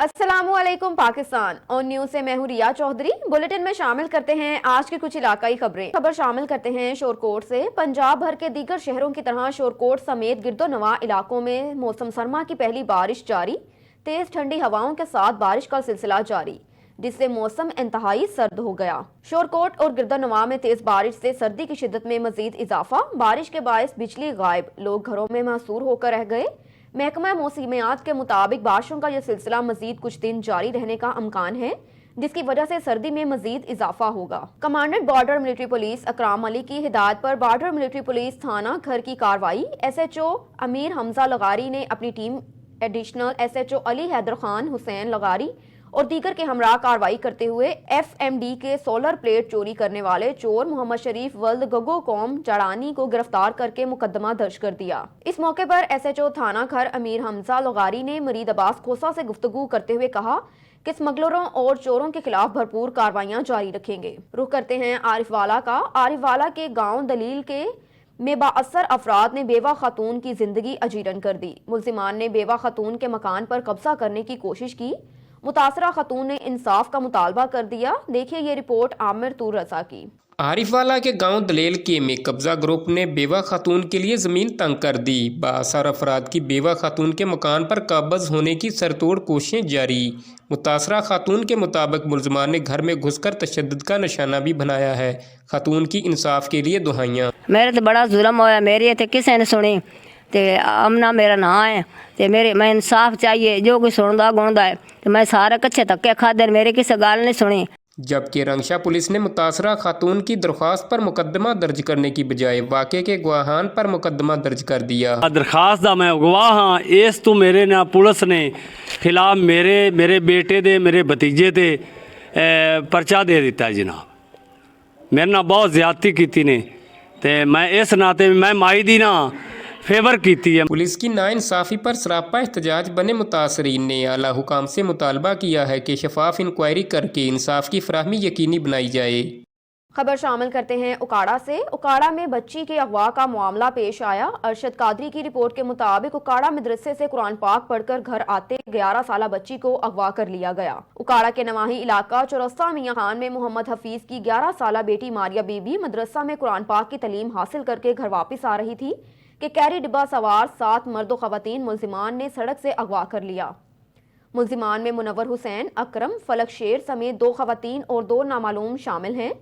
अस्सलामुअलैकुम पाकिस्तान और न्यूज से मैं हूं रिया चौधरी। बुलेटिन में शामिल करते हैं आज की कुछ इलाकाई खबर शामिल करते हैं शोरकोट से। पंजाब भर के दीगर शहरों की तरह शोरकोट समेत गिरदोनवा इलाकों में मौसम सरमा की पहली बारिश जारी। तेज ठंडी हवाओं के साथ बारिश का सिलसिला जारी, जिससे मौसम इंतहाई सर्द हो गया। शोरकोट और गिरदोनवा में तेज बारिश से सर्दी की शिद्दत में मजीद इजाफा। बारिश के बायस बिजली गायब, लोग घरों में महसूर होकर रह गए। महकमा मौसमियात के मुताबिक बारिशों का यह सिलसिला मजीद कुछ दिन जारी रहने का अमकान है, जिसकी वजह से सर्दी में मजीद इजाफा होगा। Commandant border military police Akram Ali की हिदायत पर बॉर्डर मिलिट्री पुलिस थाना घर की कार्रवाई। SHO अमीर हमजा लगारी ने अपनी team additional SHO Ali Haider Khan Hussain लगारी और दीगर के हमरा कार्रवाई करते हुए FMD के सोलर प्लेट चोरी करने वाले चोर मोहम्मद शरीफ वल्द गगो कौम जड़ानी को गिरफ्तार करके मुकदमा दर्ज कर दिया। इस मौके पर SHO थाना घर अमीर हमजा लगारी ने मरीद अब्बास खोसा से गुफ्तगू करते हुए कहा कि स्मगलरों और चोरों के खिलाफ भरपूर कार्रवाइयां जारी रखेंगे। रुख करते हैं आरिफवाला का। आरिफवाला के गाँव दलील के में बाअसर अफराद ने बेवा खातून की जिंदगी अजीरन कर दी। मुल्जिमान ने बेवा खातून के मकान पर कब्जा करने की कोशिश की। मुतासरा खातून ने इंसाफ का मुतालबा कर दिया। देखिए ये रिपोर्ट आमिर तूर रजा की। आरिफवाला के गांव दलेल के में कब्जा ग्रुप ने बेवा खातून के लिए ज़मीन तंग कर दी। बाअसर अफराद की बेवा खातून के मकान पर काबज़ होने की सरतोड़ कोशिशें जारी। मुतासरा खातून के मुताबिक मुल्ज़िमान ने घर में घुसकर तशद्दुद का निशाना भी बनाया है। खातून की इंसाफ के लिए दुहाइयाँ। मेरे तो बड़ा जुल्म होया, मेरी इतने किसी ने सुनी ते अमना मेरा नाम है ते मैं इंसाफ चाहिए। जो कोई सुनदा गुणदा है तो मैं सारे कच्चे धक्के खादे, मेरी किसी गाल नहीं सुनी। जबकि रंगशा पुलिस ने मुतासरा खातून की दरख्वास्त पर मुकदमा दर्ज करने की बजाय वाक़े के गवाहान पर मुकदमा दर्ज कर दिया। दरखास्त दा मैं गवाह हाँ, इस तो मेरे ना पुलिस ने खिलाफ मेरे बेटे दे मेरे भतीजे दे पर्चा दे दिता है जनाब। मेरे ना बहुत ज़्यादती की ने ते मैं इस नाते मैं माई दी ना फेवर की है। पुलिस की नाइंसाफ़ी पर सरापा एहतजाज बने मुतासरीन ने आला हुकाम से मुतालबा किया है कि शफाफ इंक्वायरी करके इंसाफ की फराहमी यकीनी बनाई जाए। खबर शामिल करते हैं उकाड़ा से। उकाड़ा में बच्ची के अगवा का मामला पेश आया। अरशद कादरी की रिपोर्ट के मुताबिक उकाड़ा मदरसे से कुरान पाक पढ़कर घर आते 11 साला बच्ची को अगवा कर लिया गया। उकाड़ा के नवाही इलाका चौरस्ता मियां खान में मोहम्मद हफीज की 11 साला बेटी मारिया बीबी मदरसा में कुरान पाक की तालीम हासिल करके घर वापस आ रही थी कि कैरी डिब्बा सवार 7 मर्द व खवातीन मुल्जिमान ने सड़क से अगवा कर लिया। मुल्जिमान में मुनव्वर हुसैन, अकरम, फलक शेर समेत 2 खवातीन और 2 नामालूम शामिल हैं।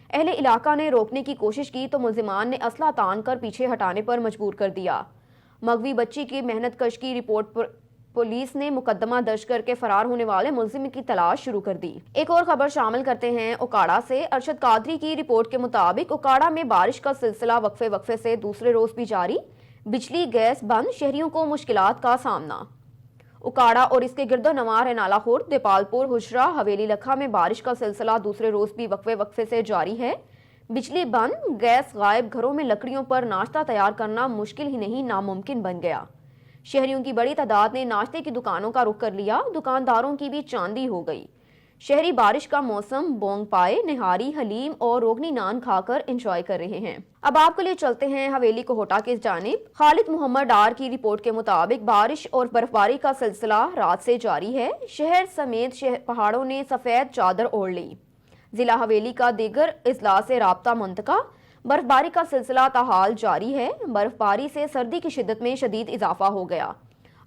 अहले इलाका ने रोकने की कोशिश की तो मुल्जिमान ने असला तान कर पीछे हटाने पर मजबूर कर दिया। मगवी बच्ची की मेहनत कश की रिपोर्ट पर पुलिस ने मुकदमा दर्ज करके फरार होने वाले मुल्जिम की तलाश शुरू कर दी। एक और खबर शामिल करते हैं उकाड़ा से। अरशद कादरी की रिपोर्ट के मुताबिक उकाड़ा में बारिश का सिलसिला वक्फे से दूसरे रोज भी जारी। बिजली गैस बंद, शहरियों को मुश्किलात का सामना। उकाड़ा और इसके गिरदोनवा रेनाला खुर्द, देपालपुर, हुजरा, हवेली लखा में बारिश का सिलसिला दूसरे रोज भी वक्फे से जारी है। बिजली बंद, गैस गायब, घरों में लकड़ियों पर नाश्ता तैयार करना मुश्किल ही नहीं नामुमकिन बन गया। शहरियों की बड़ी तादाद ने नाश्ते की दुकानों का रुख कर लिया। दुकानदारों की भी चांदी हो गई। शहरी बारिश का मौसम बोंग पाए, निहारी, हलीम और रोगनी नान खाकर एंजॉय कर रहे हैं। अब आपके लिए चलते हैं हवेली कोहटा की जानिब। खालिद मोहम्मद डार की रिपोर्ट के मुताबिक बारिश और बर्फबारी का सिलसिला रात से जारी है। शहर समेत पहाड़ों ने सफेद चादर ओढ़ ली। जिला हवेली का दीगर इजला से राब्ता मुंतका। बर्फबारी का सिलसिला ताहाल जारी है। बर्फबारी से सर्दी की शिद्दत में शदीद इजाफा हो गया।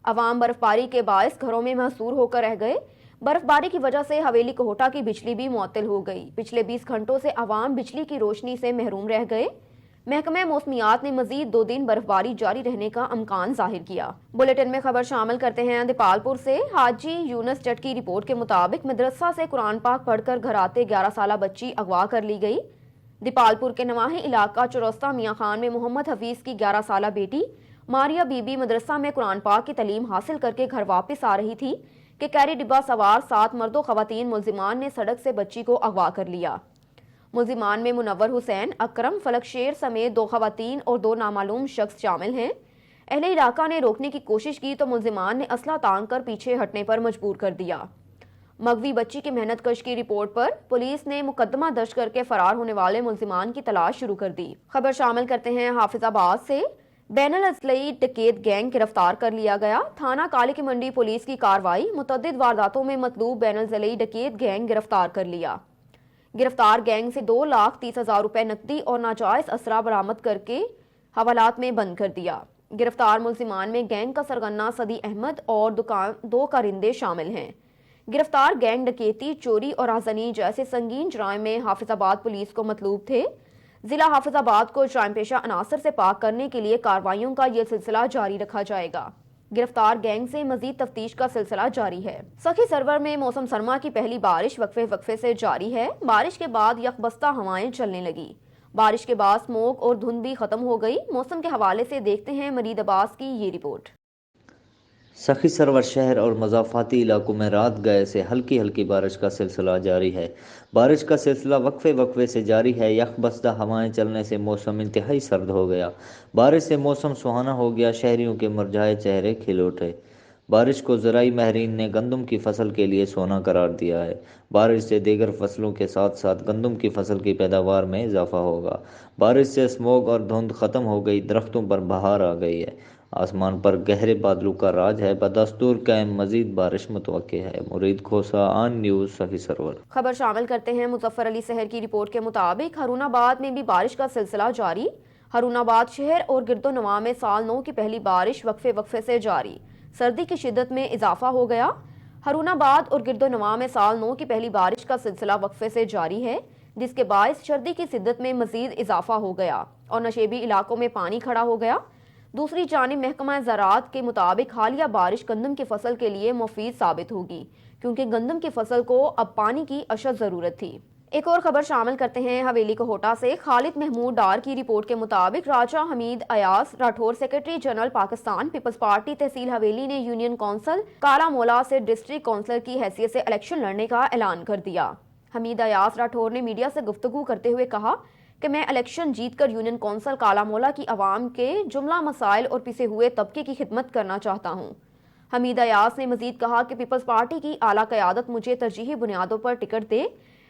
अवाम बर्फबारी के बायस घरों में महसूर होकर रह गए। बर्फबारी की वजह से हवेली कोहटा की बिजली भी मुअत्तल हो गई। पिछले 20 घंटों से अवाम बिजली की रोशनी से महरूम रह गए। महकमा मौसमियात ने मजीद 2 दिन बर्फबारी जारी रहने का अमकान जाहिर किया। बुलेटिन में खबर शामिल करते हैं देपालपुर से। हाजी यूनस जट की रिपोर्ट के मुताबिक मदरसा से कुरान पाक पढ़कर घर आते 11 साला बच्ची अगवा कर ली गई। दीपालपुर के नवाही इलाका चौरस्ता मियां खान में मोहम्मद हफीज की 11 साला बेटी मारिया बीबी मदरसा में कुरान पाक की तालीम हासिल करके घर वापस आ रही थी कि कैरी डिब्बा सवार 7 मर्दों खवातीन मुल्जिमान ने सड़क से बच्ची को अगवा कर लिया। मुल्जिमान में मुनव्वर हुसैन, अकरम, फलक शेर समेत 2 खवातीन और 2 नामालूम शख्स शामिल हैं। अहले इलाका ने रोकने की कोशिश की तो मुल्जिमान ने असला तान कर पीछे हटने पर मजबूर कर दिया। मगवी बच्ची की मेहनत कश की रिपोर्ट पर पुलिस ने मुकदमा दर्ज करके फरार होने वाले मुल्जिमान की तलाश शुरू कर दी। खबर शामिल करते हैं हाफिजाबाद से। बैनल असलई डकैत गैंग गिरफ्तार कर लिया गया। थाना काली की मंडी पुलिस की कार्रवाई, मुतअद्दिद वारदातों में मतलूब बैनल असलई डकैत गैंग गिरफ्तार कर लिया। गिरफ्तार गैंग से 2,30,000 रुपए नकदी और नाजायज असरा बरामद करके हवालात में बंद कर दिया। गिरफ्तार मुलजिमान में गैंग का सरगना सदी अहमद और दो कारिंदे शामिल हैं। गिरफ्तार गैंग डकैती, चोरी और आज़नी जैसे संगीन जुराइम में हाफिजाबाद पुलिस को मतलूब थे। जिला हाफिजाबाद को जुराइम पेशा अनासर से पाक करने के लिए कार्रवाइयों का ये सिलसिला जारी रखा जाएगा। गिरफ्तार गैंग से मजीद तफ्तीश का सिलसिला जारी है। सखी सरवर में मौसम सरमा की पहली बारिश वक्फे से जारी है। बारिश के बाद यकबस्ता हवाएं चलने लगी। बारिश के बाद स्मोक और धुंध भी खत्म हो गई। मौसम के हवाले से देखते हैं मरीद अब्बास की ये रिपोर्ट। सखी सरवर शहर और मज़ाफ़ाती इलाकों में रात गए से हल्की हल्की बारिश का सिलसिला जारी है। बारिश का सिलसिला वक्फे से जारी है। यकबस्ता हवाएं चलने से मौसम इंतहाई सर्द हो गया। बारिश से मौसम सुहाना हो गया। शहरियों के मुरझाए चेहरे खिल उठे। बारिश को ज़राई माहिरीन ने गंदम की फसल के लिए सोना करार दिया है। बारिश से दीगर फसलों के साथ साथ गंदम की फसल की पैदावार में इजाफा होगा। बारिश से स्मोक और धुंध ख़त्म हो गई। दरख्तों पर बहार आ गई है। आसमान पर गहरे बादलों का राज है। बदस्तूर कायम मजीद बारिश मुतवक्के है। मुरीद खोसा, आन न्यूज़, सखी सरवर। खबर शामिल करते हैं मुजफ्फर अली सहर की रिपोर्ट के मुताबिक हरुणाबाद में भी बारिश का सिलसिला जारी। हरुणाबाद शहर और गिरदोनवा में साल 9 की पहली बारिश वक्फे से जारी। सर्दी की शिद्दत में इजाफा हो गया। हरुणाबाद और गिरदोनवा में साल 9 की पहली बारिश का सिलसिला वक्फे से जारी है, जिसके बायस सर्दी की शिद्दत में मजीद इजाफा हो गया और नशेबी इलाकों में पानी खड़ा हो गया। दूसरी जानिब महकमा ज़राअत के मुताबिक हालिया बारिश गंदम की फसल के लिए मुफीद साबित होगी, क्योंकि गंदम की फसल को अब पानी की अशद ज़रूरत थी। एक और खबर शामिल करते हैं हवेली कोहोटा से। खालिद महमूद डार की रिपोर्ट के मुताबिक Raja Hameed Ayaz Rathore secretary general Pakistan peoples party तहसील हवेली ने यूनियन कौंसिल काला मोला से डिस्ट्रिक्ट काउंसिलर की हैसियत से इलेक्शन लड़ने का ऐलान कर दिया। हमीद अयास राठौर ने मीडिया से गुफ्तगू करते हुए कहा कि मैं इलेक्शन जीतकर यूनियन कौंसिल काला मोला की आवाम के जुमला मसाइल और पिसे हुए तबके की खिदमत करना चाहता हूँ। हमीद अयास ने मजीद कहा कि पीपल्स पार्टी की आला क़यादत मुझे तरजीही बुनियादों पर टिकट दे।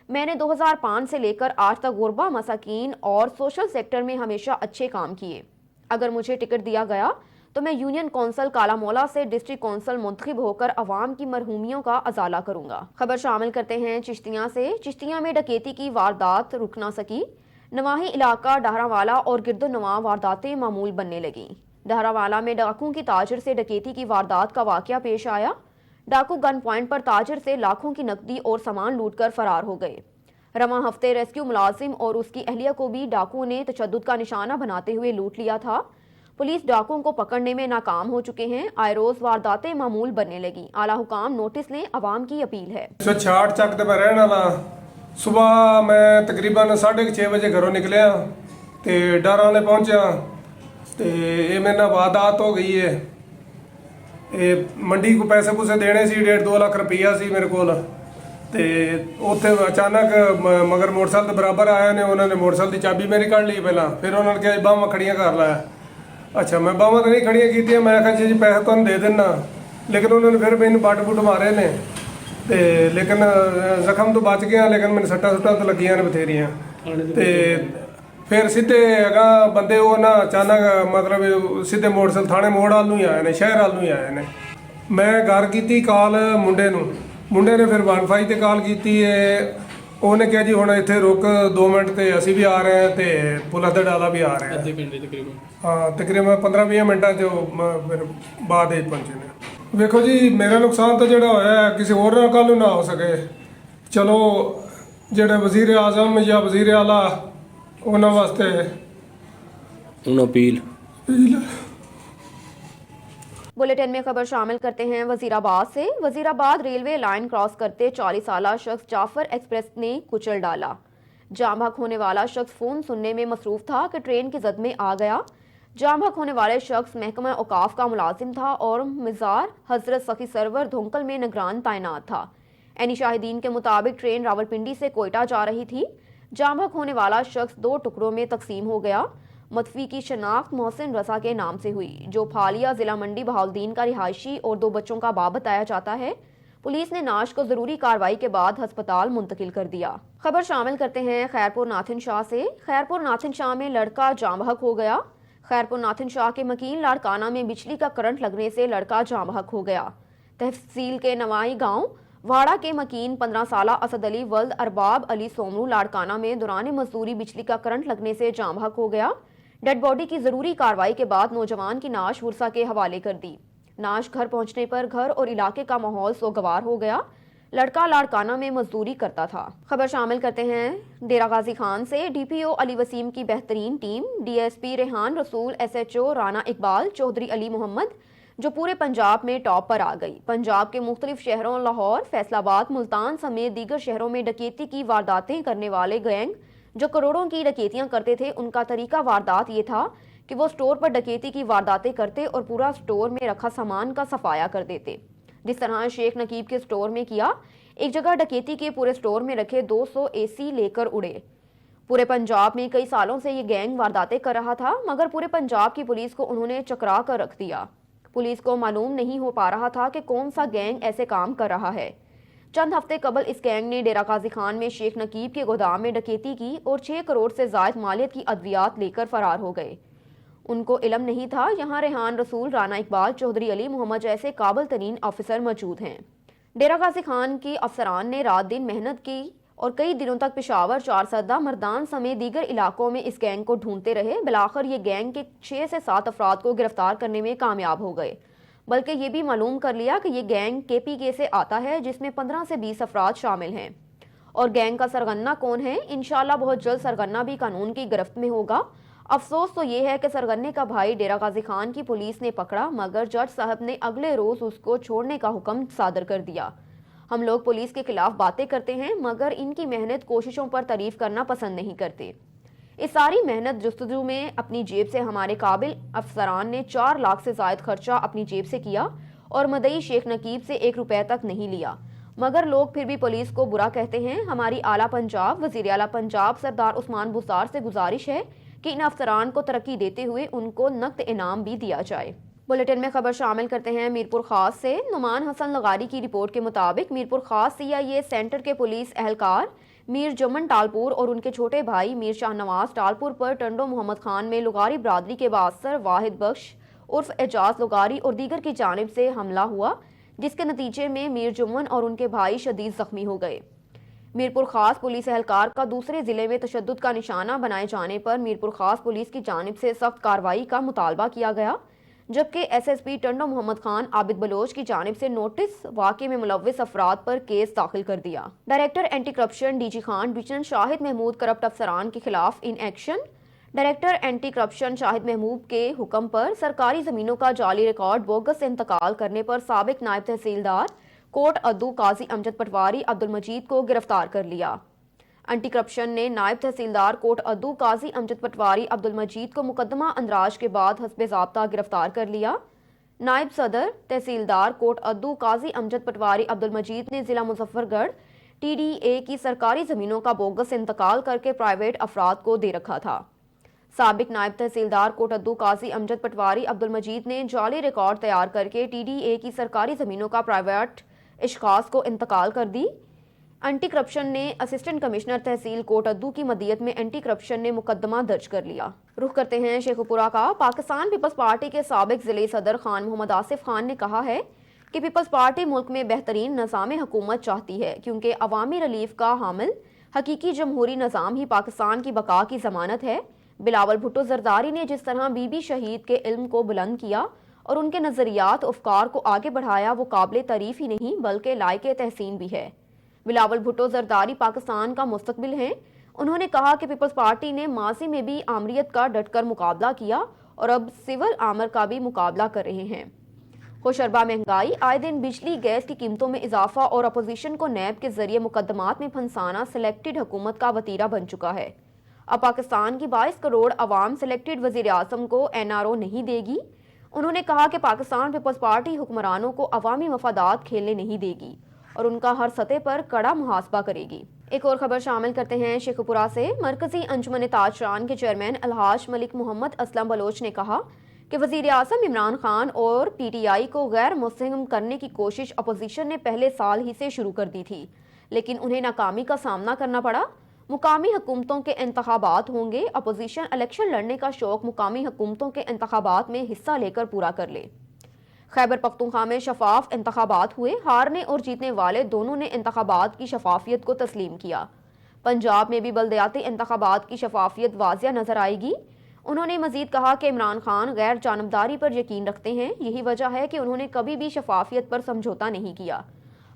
मैंने 2005 से लेकर आज तक गुरबा, मसाकीन और सोशल सेक्टर में हमेशा अच्छे काम किए। अगर मुझे टिकट दिया गया तो मैं यूनियन कौंसिल काला मोला से डिस्ट्रिक्ट कौंसिल मुंतखब होकर अवाम की मरहूमियों का अजाला करूंगा। खबर शामिल करते हैं चिश्तियाँ से। चिश्तियाँ में डकैती की वारदात रुक ना सकी। नवाही इलाका डहरावाला और गिरदोनवा वारदातें मामूल बनने लगी। डहरावाला में डाकुओं की ताजर से डकैती की वारदात का वाकया पेश आया। डाकू गन पॉइंट पर ताजर से लाखों की नकदी और सामान लूटकर फरार हो गए। रवा हफ्ते रेस्क्यू मुलाजिम और उसकी अहलिया को भी डाकुओं ने तशद्दुद का निशाना बनाते हुए लूट लिया था। पुलिस डाकुओं को पकड़ने में नाकाम हो चुके हैं। आए रोज वारदातें मामूल बनने लगी। आला हुकाम नोटिस लें, आवाम की अपील है। 166 ਚੱਕ ਤੇ ਮੈਂ ਰਹਿਣ ਵਾਲਾ। ਸੁਬਾਹ ਮੈਂ ਤਕਰੀਬਨ 6:30 ਵਜੇ ਘਰੋਂ ਨਿਕਲਿਆ ਤੇ ਡਰਾਂ ਵਾਲੇ ਪਹੁੰਚਿਆ ਤੇ ਇਹ ਮੇਰੇ ਨਾਲ ਵਾਰਦਾਤ ਹੋ ਗਈ ਹੈ। ਇਹ ਮੰਡੀ ਕੋ ਪੈਸੇ ਪੂਸੇ ਦੇਣੇ ਸੀ, 1.5-2 ਲੱਖ ਰੁਪਈਆ ਸੀ ਮੇਰੇ ਕੋਲ ਤੇ ਉੱਥੇ ਅਚਾਨਕ ਮਗਰ ਮੋਟਰਸਾਈਕਲ ਦੇ ਬਰਾਬਰ ਆਇਆ ਨੇ। ਉਹਨਾਂ ਨੇ ਮੋਟਰਸਾਈਕਲ ਦੀ ਚਾਬੀ ਮੇਰੀ ਕੱਢ ਲਈ ਪਹਿਲਾਂ। ਫਿਰ ਉਹਨਾਂ ਨੇ ਕਿਹਾ ਬਾਹਾਂ ਖੜੀਆਂ ਕਰ ਲੈ। ਅੱਛਾ, ਮੈਂ ਬਾਹਾਂ ਤਾਂ ਨਹੀਂ ਖੜੀਆਂ ਕੀਤੀਆਂ। ਮੈਂ ਕਿਹਾ ਜੀ ਪੈਸੇ ਤੁਹਾਨੂੰ ਦੇ ਦਿੰਦਾ, ਲੇਕਿਨ ਉਹਨਾਂ ਨੇ ਫਿਰ ਮੈਨੂੰ ਬੱਟ-ਬੁੱਟ ਮਾਰੇ ਨੇ ਤੇ ਲੇਕਿਨ ਜ਼ਖਮ ਤੋਂ ਬਚ ਗਿਆ, ਲੇਕਿਨ ਮੈਨੂੰ ਸੱਟਾਂ ਤਾਂ ਲੱਗੀਆਂ ਨੇ ਬਥੇਰੀਆਂ। ਤੇ ਫਿਰ ਸਿੱਧੇ ਹੈਗਾ ਬੰਦੇ ਉਹ ਨਾ ਅਚਾਨਕ ਮਤਲਬ ਸਿੱਧੇ ਮੋਟਰਸਾਈਕਲ ਥਾਣੇ ਮੋੜ ਵੱਲ ਨੂੰ ਹੀ ਆਏ ਨੇ, ਸ਼ਹਿਰ ਵੱਲ ਨੂੰ ਹੀ ਆਏ ਨੇ। ਮੈਂ ਘਰ ਕੀਤੀ ਕਾਲ ਮੁੰਡੇ ਨੂੰ। ਮੁੰਡੇ ਨੇ ਫਿਰ 155 ਤੇ ਕਾਲ ਕੀਤੀ ਹੈ। ਉਹਨੇ ਕਿਹਾ ਜੀ ਹੁਣ ਇੱਥੇ ਰੁਕ 2 ਮਿੰਟ ਤੇ ਅਸੀਂ ਵੀ ਆ ਰਹੇ ਹਾਂ ਤੇ ਪੁਲਿਸ ਦਾ ਡਾਲਾ ਵੀ ਆ ਰਿਹਾ। ਅੱਧੇ ਘੰਟੇ ਤਕਰੀਬਨ, ਹਾਂ ਤਕਰੀਬਨ 15-20 ਮਿੰਟਾਂ 'ਚ ਫਿਰ ਬਾਅਦ ਵਿੱਚ ਪਹੁੰਚੇ ਨੇ। ਵੇਖੋ ਜੀ, ਮੇਰਾ ਨੁਕਸਾਨ ਤਾਂ ਜਿਹੜਾ ਹੋਇਆ ਕਿਸੇ ਹੋਰ ਨਾਲ ਕੱਲ੍ਹ ਨੂੰ ਨਾ ਹੋ ਸਕੇ। ਚਲੋ ਜਿਹੜੇ ਵਜ਼ੀਰ ਆਜ਼ਮ ਜਾਂ ਵਜ਼ੀਰ ਆਲਾ ਉਹਨਾਂ ਵਾਸਤੇ ਹੁਣ अपील बुलेटिन में खबर शामिल करते हैं वजीराबाद से। वजीराबाद रेलवे लाइन क्रॉस करते 40 साला शख्स जाफर एक्सप्रेस ने कुचल डाला। जाम हक होने वाला शख्स फोन सुनने में मसरूफ था कि ट्रेन की जद में आ गया। जाम हक होने वाले शख्स महकमा औकाफ का मुलाजिम था और मज़ार हजरत सखी सरवर धोंकल में निगरान तैनात था। एनी शाहिदीन के मुताबिक ट्रेन रावलपिंडी से कोयटा जा रही थी। जाम हक होने वाला शख्स 2 टुकड़ों में तकसीम हो गया। मतफी की शनाख्त मोहसिन रसा के नाम से हुई, जो फालिया जिला मंडी बहाउद्दीन का रिहायशी और 2 बच्चों का बाप बताया जाता है। पुलिस ने नाश को जरूरी कार्रवाई के बाद अस्पताल मुंतकिल कर दिया। खबर शामिल करते हैं खैरपुर नाथिन शाह से। खैरपुर नाथिन शाह में लड़का जाम हक हो गया। खैरपुर नाथन शाह के मकीन लाड़काना में बिजली का करंट लगने से लड़का जाँ बहक हो गया। तहसील के नवाई गांव वाड़ा के मकीन 15 साला असद अली वल्द अरबाब अली सोमरू लाड़काना में दौरान मजदूरी बिजली का करंट लगने से जाँ बहक हो गया। डेड बॉडी की जरूरी कार्रवाई के बाद नौजवान की नाश वुरसा के हवाले कर दी। नाश घर पहुंचने पर घर और इलाके का माहौल सोगवार हो गया। लड़का लाड़काना में मजदूरी करता था। खबर शामिल करते हैं डेरा गाजी खान से। डीपीओ अली वसीम की बेहतरीन टीम, डीएसपी रेहान रसूल, एसएचओ राना इकबाल, चौधरी अली मोहम्मद जो पूरे पंजाब में टॉप पर आ गई। पंजाब के मुख्तलिफ शहरों लाहौर, फैसलाबाद, मुल्तान समेत दीगर शहरों में डकैती की वारदातें करने वाले गैंग जो करोड़ों की डकैतियां करते थे, उनका तरीका वारदात ये था कि वो स्टोर पर डकैती की वारदातें करते और पूरा स्टोर में रखा सामान का सफाया कर देते। जिस तरह शेख नकीब के स्टोर में किया, एक जगह डकैती के पूरे स्टोर में रखे 200 एसी लेकर उड़े। पूरे पंजाब में कई सालों से ये गैंग वारदातें कर रहा था, मगर पूरे पंजाब की पुलिस को उन्होंने चकरा कर रख दिया। पुलिस को मालूम नहीं हो पा रहा था कि कौन सा गैंग ऐसे काम कर रहा है। चंद हफ्ते कबल इस गैंग ने डेरा गाजी खान में शेख नकीब के गोदाम में डकैती की और 6 करोड़ से जायद मालियत की अद्वियात लेकर फरार हो गए। उनको इल्म नहीं था यहाँ रेहान रसूल, राना इकबाल, चौधरी अली मोहम्मद जैसे काबिल तरीन ऑफिसर मौजूद हैं। डेरा गाजी खान के अफसरान ने रात दिन मेहनत की और कई दिनों तक पेशावर, चारसदा, मर्दान समेत दीगर इलाकों में इस गैंग को ढूंढते रहे। बिलाखिर ये गैंग के 6 से 7 अफराद को गिरफ्तार करने में कामयाब हो गए। बल्कि ये भी मालूम कर लिया कि ये गैंग KPK से आता है, जिसमें 15 से 20 अफराद शामिल हैं। और गैंग का सरगना कौन है, इंशाल्लाह बहुत जल्द सरगना भी कानून की गिरफ्त में होगा। अफसोस तो ये है कि सरगन्ने का भाई डेरा गाजी खान की पुलिस ने पकड़ा, मगर जज साहब ने अगले रोज उसको छोड़ने का हुक्म सादर कर दिया। हम लोग पुलिस के खिलाफ बातें करते हैं, मगर इनकी मेहनत कोशिशों पर तारीफ करना पसंद नहीं करते। इस सारी मेहनत जुस्तजू में अपनी जेब से हमारे काबिल अफसरान ने 4 लाख से जायद खर्चा अपनी जेब से किया और मदई शेख नकीब से 1 रुपए तक नहीं लिया, मगर लोग फिर भी पुलिस को बुरा कहते हैं। हमारी आला पंजाब, वजीर आला पंजाब सरदार उस्मान बुज़दार से गुजारिश है कि इन अफसरान को तरक्की देते हुए उनको नकद इनाम भी दिया जाए। बुलेटिन में खबर शामिल करते हैं मीरपुर खास से। नुमान हसन लगारी की रिपोर्ट के मुताबिक मीरपुर खास CIA सेंटर के पुलिस एहलकार मीर जमन टालपुर और उनके छोटे भाई मीर शाहनवाज टालपुर पर टंडो मोहम्मद खान में लुगारी बरादरी के बासर वाहिद बख्श उर्फ एजाज लुगारी और दीगर की जानिब से हमला हुआ, जिसके नतीजे में मीर जुम्मन और उनके भाई शदीद जख्मी हो गए। मीरपुर खास पुलिस एहलकार का दूसरे जिले में तशद्दुद का निशाना बनाए जाने पर मीरपुर खास पुलिस की जानिब से सख्त कार्रवाई का मुतालबा किया गया, जबकि SSP टंडो मोहम्मद खान आबिद बलोच की जानिब से नोटिस वाक़े में मुलव्विस अफराद पर केस दाखिल कर दिया। Director anti corruption DG Khan division Shahid Mahmood corrupt अफसरान के खिलाफ in action. Director anti corruption Shahid Mahmood के हुक्म पर सरकारी जमीनों का जाली रिकॉर्ड बोगस से इंतकाल करने पर साबिक नायब तहसीलदार कोट अद्दू काजी अमजद पटवारी अब्दुल मजीद को गिरफ्तार कर लिया। एंटी करप्शन ने नायब तहसीलदार कोट अद्दू काजी अमजद पटवारी अब्दुल मजीद को मुकदमा अंदराज के बाद हस्बे ज़ाब्ता गिरफ्तार कर लिया। नायब सदर तहसीलदार कोट अद्दू काजी अमजद पटवारी अब्दुल मजीद ने जिला मुजफ्फरगढ़ TDA की सरकारी जमीनों का बोगस इंतकाल करके प्राइवेट अफराद को दे रखा था। साबिक नायब तहसीलदार कोट अद्दू काजी अमजद पटवारी अब्दुल मजीद ने जाली रिकॉर्ड तैयार करके TDA की सरकारी जमीनों का प्राइवेट इश्खास को इंतकाल कर दी। एंटी करप्शन ने असिस्टेंट कमिश्नर तहसील कोट अद्दू की मदीयत में एंटी करप्शन ने मुकदमा दर्ज कर लिया। रुख करते हैं शेखुपुरा का। पाकिस्तान पीपल्स पार्टी के साबिक जिले सदर खान मोहम्मद आसिफ खान ने कहा है कि पीपल्स पार्टी मुल्क में बेहतरीन निज़ाम हुकूमत चाहती है, क्योंकि अवामी रिलीफ का हामिल हकीकी जमहूरी निज़ाम ही पाकिस्तान की बका की जमानत है। बिलावल भुट्टो जरदारी ने जिस तरह बीबी शहीद के इल्म को बुलंद किया और उनके नज़रियात अफकार को आगे बढ़ाया, वो काबिल तारीफ ही नहीं बल्कि लायक तहसीन भी है। बिलावल भुट्टो जरदारी पाकिस्तान का मुस्तकबिल हैं। उन्होंने कहा कि पीपल्स पार्टी ने माजी में भी आमरीत का डटकर मुकाबला किया और अब सिविल आमर का भी मुकाबला कर रहे हैं। होशरबा महंगाई, आए दिन बिजली गैस की कीमतों में इजाफा और अपोजिशन को नैब के जरिए मुकदमात में फंसाना सिलेक्टेड हुकूमत का वतीरा बन चुका है। अब पाकिस्तान की 22 करोड़ अवाम सिलेक्टेड वजीर आजम को NRO नहीं देगी। उन्होंने कहा कि पाकिस्तान पीपल्स पार्टी हुक्मरानों को अवामी मफादात खेलने नहीं देगी और उनका हर सतह पर कड़ा मुहासबा करेगी। एक और खबर शामिल करते हैं शेखुपुरा से। मरकजी अंजुमन ताजरान के चेयरमैन अलहाज मलिक मोहम्मद असलम बलोच ने कहा कि वजीर आजम इमरान खान और PTI को गैर मुस्लिम करने की कोशिश अपोजिशन ने पहले साल ही से शुरू कर दी थी, लेकिन उन्हें नाकामी का सामना करना पड़ा। مقامی حکومتوں کے انتخابات ہوں گے، اپوزیشن الیکشن لڑنے کا شوق مقامی حکومتوں کے انتخابات میں حصہ لے کر پورا کر لے۔ خیبر پختونخوا میں شفاف انتخابات ہوئے، ہارنے اور جیتنے والے دونوں نے انتخابات کی شفافیت کو تسلیم کیا۔ پنجاب میں بھی بلدیاتی انتخابات کی شفافیت واضح نظر آئے گی۔ انہوں نے مزید کہا کہ عمران خان غیر جانبداری پر یقین رکھتے ہیں، یہی وجہ ہے کہ انہوں نے کبھی بھی شفافیت پر سمجھوتا نہیں کیا۔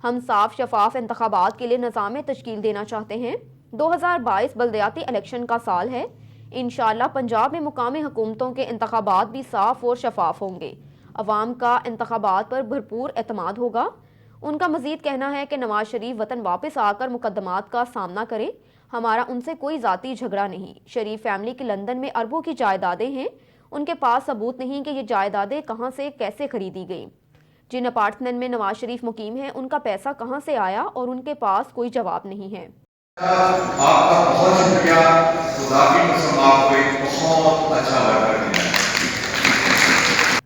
ہم صاف شفاف انتخابات کے لیے نظام تشکیل دینا چاہتے ہیں۔ 2022 بلدیاتی الیکشن کا سال ہے۔ انشاءاللہ پنجاب میں مقامی حکومتوں کے انتخابات بھی صاف اور شفاف ہوں گے۔ عوام کا انتخابات پر بھرپور اعتماد ہوگا۔ ان کا مزید کہنا ہے کہ نواز شریف وطن واپس آ کر مقدمات کا سامنا کریں، ہمارا ان سے کوئی ذاتی جھگڑا نہیں۔ شریف فیملی کی لندن میں اربوں کی جائیدادیں ہیں، ان کے پاس ثبوت نہیں کہ یہ جائیدادیں کہاں سے کیسے خریدی گئیں۔ جن اپارٹمنٹ میں نواز شریف مقیم ہیں ان کا پیسہ کہاں سے آیا اور ان کے پاس کوئی جواب نہیں ہے۔ آپ کا بہت شکریہ، خدا کی قسم آپ کو ایک بہت اچھا لگا۔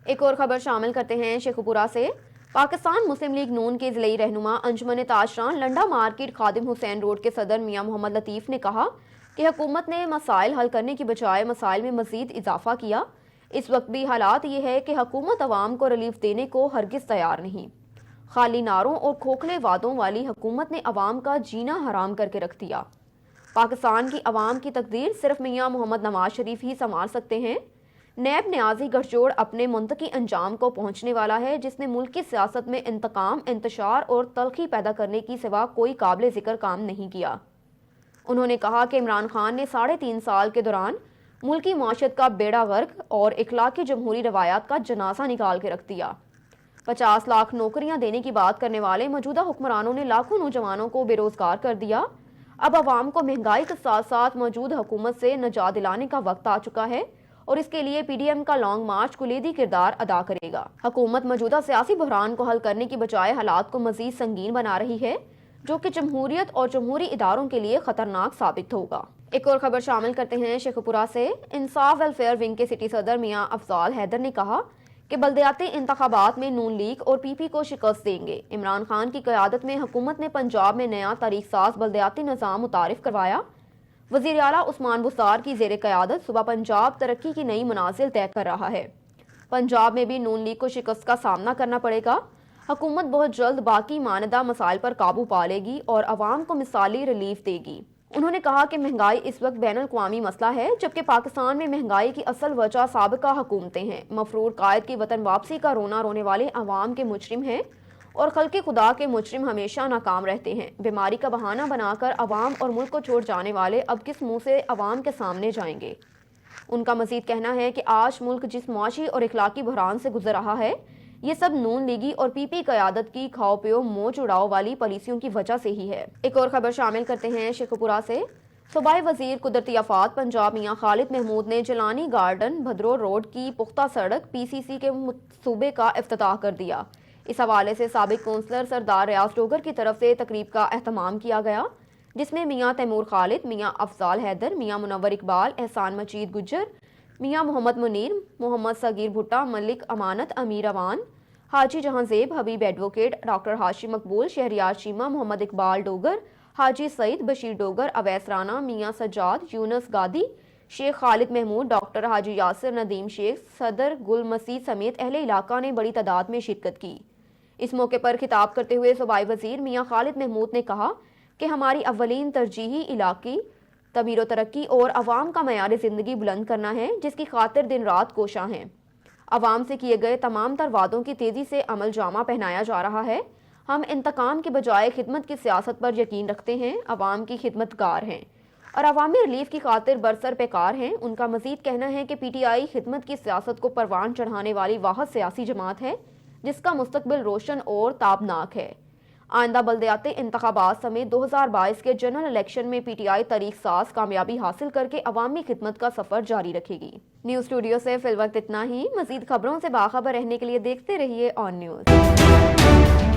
ایک اور خبر شامل کرتے ہیں شیخوپورہ سے۔ پاکستان مسلم لیگ نون کے ضلعی رہنما انجمن تاجران Linda market Khadim Hussain road کے صدر میاں محمد لطیف نے کہا کہ حکومت نے مسائل حل کرنے کی بجائے مسائل میں مزید اضافہ کیا۔ اس وقت بھی حالات یہ ہے کہ حکومت عوام کو ریلیف دینے کو ہرگز تیار نہیں۔ خالی نعروں اور کھوکھلے وعدوں والی حکومت نے عوام کا جینا حرام کر کے رکھ دیا۔ پاکستان کی عوام کی تقدیر صرف میاں محمد نواز شریف ہی سنوار سکتے ہیں۔ نیب نیازی گٹھ جوڑ اپنے منطقی انجام کو پہنچنے والا ہے، جس نے ملک کی سیاست میں انتقام، انتشار اور تلخی پیدا کرنے کی سوا کوئی قابل ذکر کام نہیں کیا۔ انہوں نے کہا کہ عمران خان نے 3.5 سال کے دوران ملکی معیشت کا بیڑا غرق اور اخلاقی جمہوری روایات کا جنازہ نکال کے رکھ دیا۔ 50 لاکھ نوکریاں دینے کی بات کرنے والے موجودہ حکمرانوں نے لاکھوں نوجوانوں کو بے روزگار کر دیا۔ اب عوام کو مہنگائی کے ساتھ ساتھ موجود حکومت سے نجات دلانے کا وقت آ چکا ہے اور اس کے لیے پی ڈی ایم کا لانگ مارچ کلیدی کردار ادا کرے گا۔ حکومت موجودہ سیاسی بحران کو حل کرنے کی بجائے حالات کو مزید سنگین بنا رہی ہے، جو کہ جمہوریت اور جمہوری اداروں کے لیے خطرناک ثابت ہوگا۔ ایک اور خبر شامل کرتے ہیں شیخوپورہ سے۔ انصاف ویلفیئر ونگ کے سٹی صدر میاں افضال حیدر نے کہا کہ بلدیاتی انتخابات میں نون لیگ اور پی پی کو شکست دیں گے۔ عمران خان کی قیادت میں حکومت نے پنجاب میں نیا تاریخ ساز بلدیاتی نظام متعارف کروایا۔ وزیر اعلیٰ عثمان بسار کی زیر قیادت صوبہ پنجاب ترقی کی نئی منازل طے کر رہا ہے۔ پنجاب میں بھی نون لیگ کو شکست کا سامنا کرنا پڑے گا۔ حکومت بہت جلد باقی ماندہ مسائل پر قابو پا لے گی اور عوام کو مثالی ریلیف دے گی۔ انہوں نے کہا کہ مہنگائی اس وقت بین الاقوامی مسئلہ ہے، جبکہ پاکستان میں مہنگائی کی اصل وجہ سابقہ حکومتیں ہیں۔ مفرور قائد کی وطن واپسی کا رونا رونے والے عوام کے مجرم ہیں اور خلق خدا کے مجرم ہمیشہ ناکام رہتے ہیں۔ بیماری کا بہانہ بنا کر عوام اور ملک کو چھوڑ جانے والے اب کس منہ سے عوام کے سامنے جائیں گے؟ ان کا مزید کہنا ہے کہ آج ملک جس معاشی اور اخلاقی بحران سے گزر رہا ہے، یہ سب نون لیگی اور پی پی قیادت کی کھاؤ پیو موچ اڑاؤ والی پالیسیوں کی وجہ سے ہی ہے۔ ایک اور خبر شامل کرتے ہیں شیخوپورہ سے۔ صوبائی وزیر قدرتی آفات پنجاب میاں خالد محمود نے جیلانی گارڈن بھدرو روڈ کی پختہ سڑک پی سی سی کے منصوبے کا افتتاح کر دیا۔ اس حوالے سے سابق کونسلر سردار ریاض ڈوگر کی طرف سے تقریب کا اہتمام کیا گیا، جس میں میاں تیمور خالد، میاں افضال حیدر، میاں منور اقبال، احسان مجید گجر، میاں محمد منیر، محمد صغیر بھٹا، ملک امانت، امیر اوان، حاجی جہاں زیب، حبیب ایڈوکیٹ، ڈاکٹر ہاشم مقبول، شہریار شیمہ، محمد اقبال ڈوگر، حاجی سعید، بشیر ڈوگر، اویس رانا، میاں سجاد، یونس گادی، شیخ خالد محمود، ڈاکٹر حاجی یاسر ندیم شیخ، صدر گل مسیح سمیت اہل علاقہ نے بڑی تعداد میں شرکت کی۔ اس موقع پر خطاب کرتے ہوئے صوبائی وزیر میاں خالد محمود نے کہا کہ ہماری اولین ترجیحی علاقائی تعمیر و ترقی اور عوام کا معیار زندگی بلند کرنا ہے، جس کی خاطر دن رات کوشاں ہیں۔ عوام سے کیے گئے تمام تر وعدوں کی تیزی سے عمل جامہ پہنایا جا رہا ہے۔ ہم انتقام کے بجائے خدمت کی سیاست پر یقین رکھتے ہیں، عوام کی خدمت گار ہیں اور عوامی ریلیف کی خاطر برسر پیکار ہیں۔ ان کا مزید کہنا ہے کہ پی ٹی آئی خدمت کی سیاست کو پروان چڑھانے والی واحد سیاسی جماعت ہے جس کا مستقبل روشن اور تابناک ہے۔ آئندہ بلدیاتی انتخابات سمیت 2022 کے جنرل الیکشن میں پی ٹی آئی تاریخ ساز کامیابی حاصل کر کے عوامی خدمت کا سفر جاری رکھے گی۔ نیوز اسٹوڈیو سے فی الوقت اتنا ہی۔ مزید خبروں سے باخبر رہنے کے لیے دیکھتے رہیے آن نیوز۔